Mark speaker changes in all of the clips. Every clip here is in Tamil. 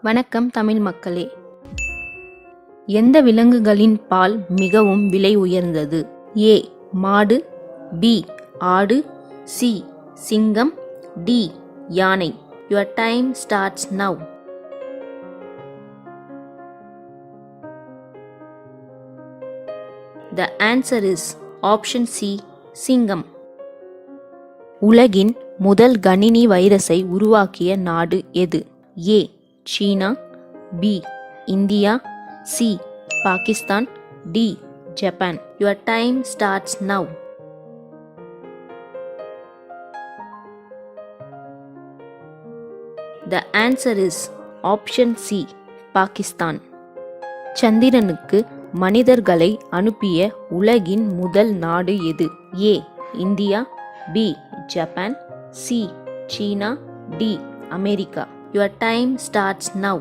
Speaker 1: வணக்கம் தமிழ் மக்களே. எந்த விலங்குகளின் பால் மிகவும் விலை உயர்ந்தது? ஏ மாடு, பி ஆடு, சி சிங்கம், டி யானை. Your time starts now. The answer is option C சிங்கம். உலகின் முதல் கணினி வைரஸை உருவாக்கிய நாடு எது? A China, B India, C Pakistan, D Japan. Your time starts now. The answer is option C Pakistan. சந்திரனுக்கு மனிதர்களை அனுப்பிய உலகின் முதல் நாடு எது? A India, B Japan, C China, D America. Your time starts now.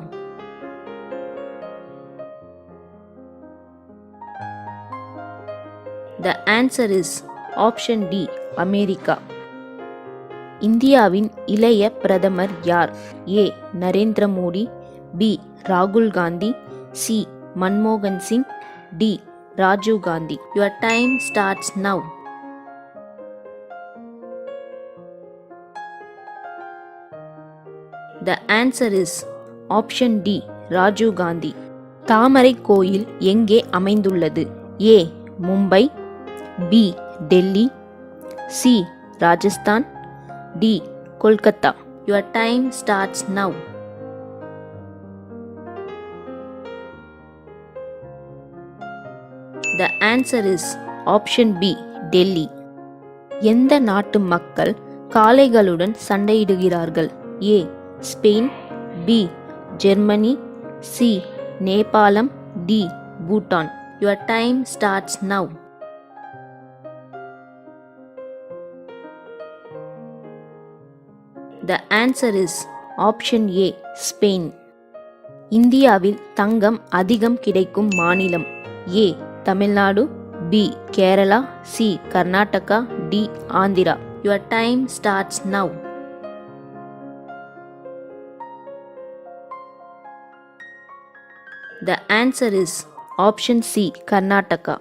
Speaker 1: The answer is option D America. இந்தியாவின் இளைய பிரதமர் யார்? ஏ நரேந்திர மோடி, பி ராகுல் காந்தி, சி மன்மோகன் Singh, D Rajiv Gandhi. Your time starts now. The answer is option D Rajiv Gandhi. தாமரை கோயில் எங்கே அமைந்துள்ளது? ஏ Mumbai, B Delhi, C Rajasthan, D Kolkata. Your time starts now. The answer is option B Delhi. எந்த நாட்டு மக்கள் காளைகளுடன் சண்டையிடுகிறார்கள்? ஏ ஸ்பெயின், பி ஜெர்மனி, சி நேபாளம், D Bhutan. Your time starts now. The answer is option A Spain. இந்தியாவில் தங்கம் அதிகம் கிடைக்கும் மாநிலம்? ஏ Tamil Nadu, B Kerala, C Karnataka, D Andhra. Your time starts now. The answer is option C Karnataka.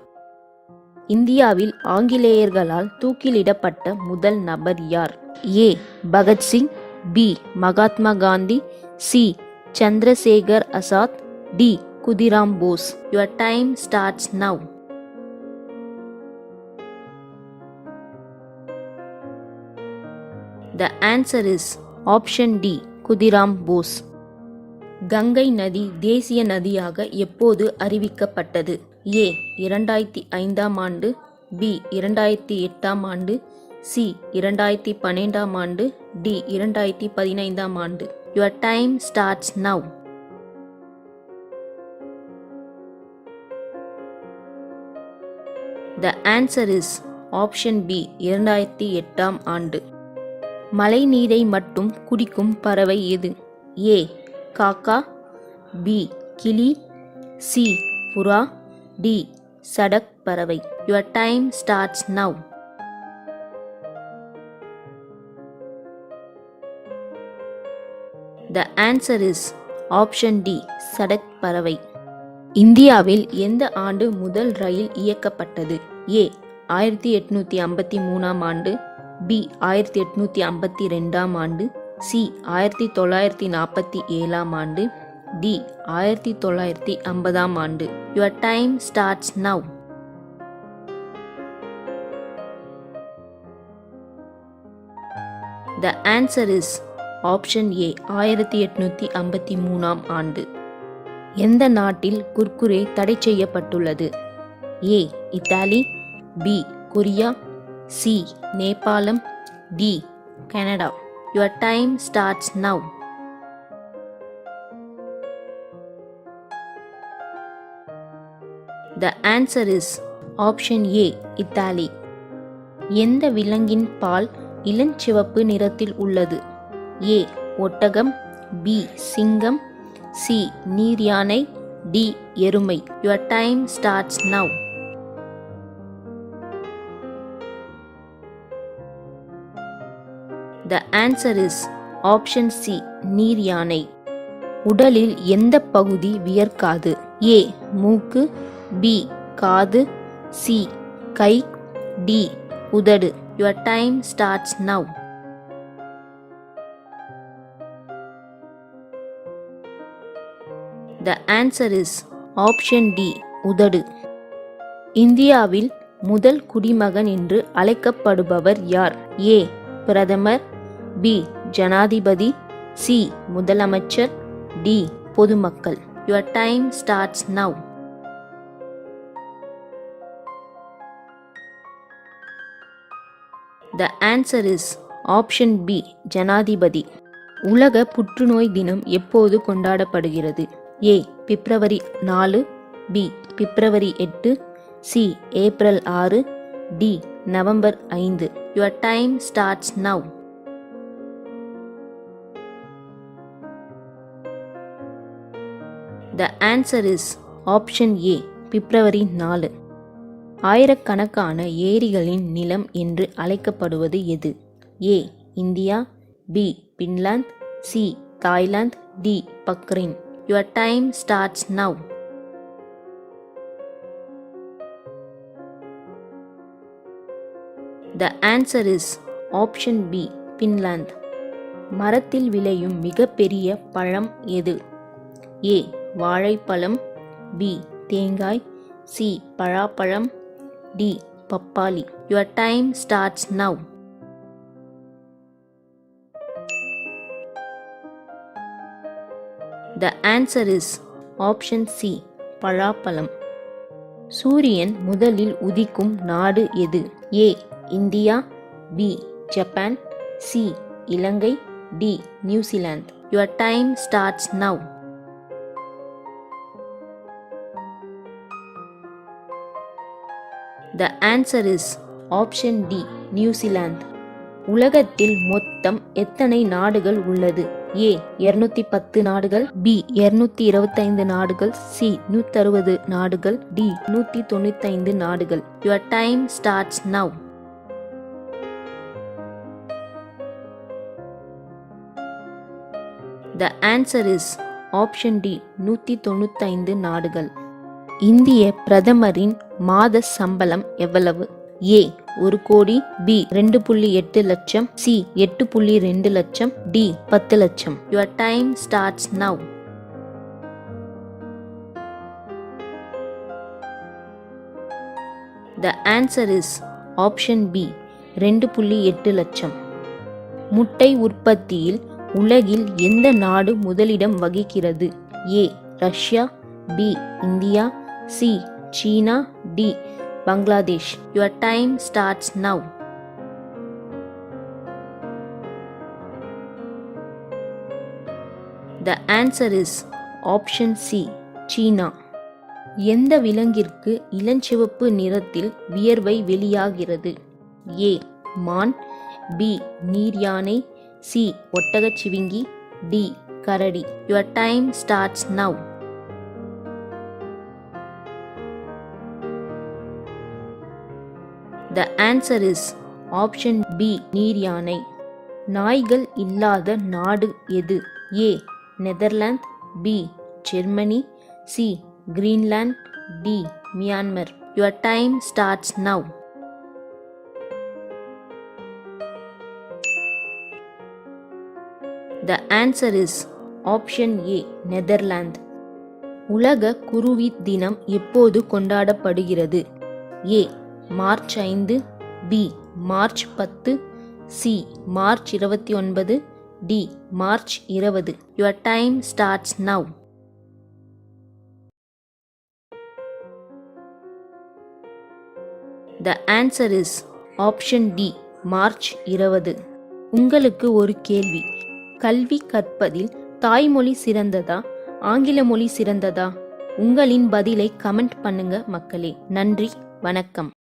Speaker 1: இந்தியாவில் ஆங்கிலேயர்களால் தூக்கிலிடப்பட்ட முதல் நபர் யார்? A Bhagat Singh, B Mahatma Gandhi, C Chandrasekhar Azad, D Khudiram Bose. Your time starts now. The answer is option D Khudiram Bose. Ganga நதி தேசிய நதியாக எப்போது அறிவிக்கப்பட்டது? ஏ 2005ஆம் ஆண்டு, பி 2008ஆம் ஆண்டு, சி 2012ஆம் ஆண்டு, டி 2015ஆம் ஆண்டு. Your time starts now. The answer is option B 2008ஆம் ஆண்டு. மழை நீரை மட்டும் குடிக்கும் பறவை எது? ஏ காக்கா, பி கிளி, சி புறா, டி சடக் பறவை. Your time starts now. The answer is option D Sadak பறவை. இந்தியாவில் எந்த ஆண்டு முதல் ரயில் இயக்கப்பட்டது? ஏ 1853ஆம் ஆண்டு, பி 1852ஆம் ஆண்டு, சி 1947ஆம் ஆண்டு, டி 1950ஆம் ஆண்டு. Your time starts now. The answer is option A 1853ஆம் ஆண்டு. எந்த நாட்டில் குர்குரே தடை செய்யப்பட்டுள்ளது? A Italy, B Korea, C நேபாளம், D Canada. Your time starts now. The answer is option A Italy. எந்த விலங்கின் பால் இளஞ்சிவப்பு நிறத்தில் உள்ளது? ஏ ஒட்டகம், பி சிங்கம், சி நீர் யானை, டி எருமை. Your time starts now. The answer is option C நீர் யானை. உடலில் எந்த பகுதி வியர்க்காது? ஏ மூக்கு, பி காது, சி கை, டி உதடு. Your time starts now. The answer is option D உதடு. இந்தியாவில் முதல் குடிமகன் என்று அழைக்கப்படுபவர் யார்? ஏ பிரதமர், பி ஜனாதிபதி, சி முதலமைச்சர், டி பொதுமக்கள். Your time starts now. The answer is option B ஜனாதிபதி. உலக புற்றுநோய் தினம் எப்போது கொண்டாடப்படுகிறது? ஏ பிப்ரவரி 4, பி பிப்ரவரி 8, சி ஏப்ரல் 6, டி நவம்பர் 5. Your time starts now. The answer is option A February 4. ஆயிரக்கணக்கான ஏரிகளின் நிலம் என்று அழைக்கப்படுவது எது? A India, B Finland, C Thailand, D Bahrain. Your time starts now. The answer is option B Finland. மரத்தில் விளையும் மிகப்பெரிய பழம் எது? ஏ வாழைப்பழம், பி தேங்காய், சி பழாப்பழம், டி பப்பாளி. Your time starts now. The answer is option C பழாப்பழம். சூரியன் முதலில் உதிக்கும் நாடு எது? A India, B Japan, C Ilangai, D New Zealand. Your time starts now. The answer is option D New Zealand. உலகத்தில் மொத்தம் எத்தனை நாடுகள் உள்ளது? ஏ 210 நாடுகள், பி 225 நாடுகள், சி 160 நாடுகள், டி 195 நாடுகள். Your time starts now. The answer is option D 195 நாடுகள். இந்திய பிரதமரின் மாத சம்பளம் எவ்வளவு? ஏ 1 கோடி, பி 2.8 லட்சம், சி 8.2 லட்சம், டி 10 லட்சம். Your time starts now. The answer is option B 2.8 லட்சம். முட்டை உற்பத்தியில் உலகில் எந்த நாடு முதலிடம் வகிக்கிறது? A Russia, B India, C China, D Bangladesh. Your time starts now. The answer is option C China. எந்த விலங்கிற்கு இளஞ்சிவப்பு நிறத்தில் வியர்வை வெளியாகிறது? ஏ மான், பி நீர் யானை, சி ஒட்டகச்சிவிங்கி, டி கரடி. Your time starts now. The answer is option B நீர் யானை. நாய்கள் இல்லாத நாடு எது? A Netherlands, B Germany, C Greenland, D Myanmar. Your time starts now. The answer is option A Netherlands. உலக குருவி தினம் எப்போது கொண்டாடப்படுகிறது? A March 5, B March 10, C March 29, D March 20. Your time starts now. The answer is option D March 20. உங்களுக்கு ஒரு கேள்வி. கல்வி கற்பதில் தாய்மொழி சிறந்ததா, ஆங்கில மொழி சிறந்ததா? உங்களின் பதிலை கமெண்ட் பண்ணுங்க மக்களே. நன்றி, வணக்கம்.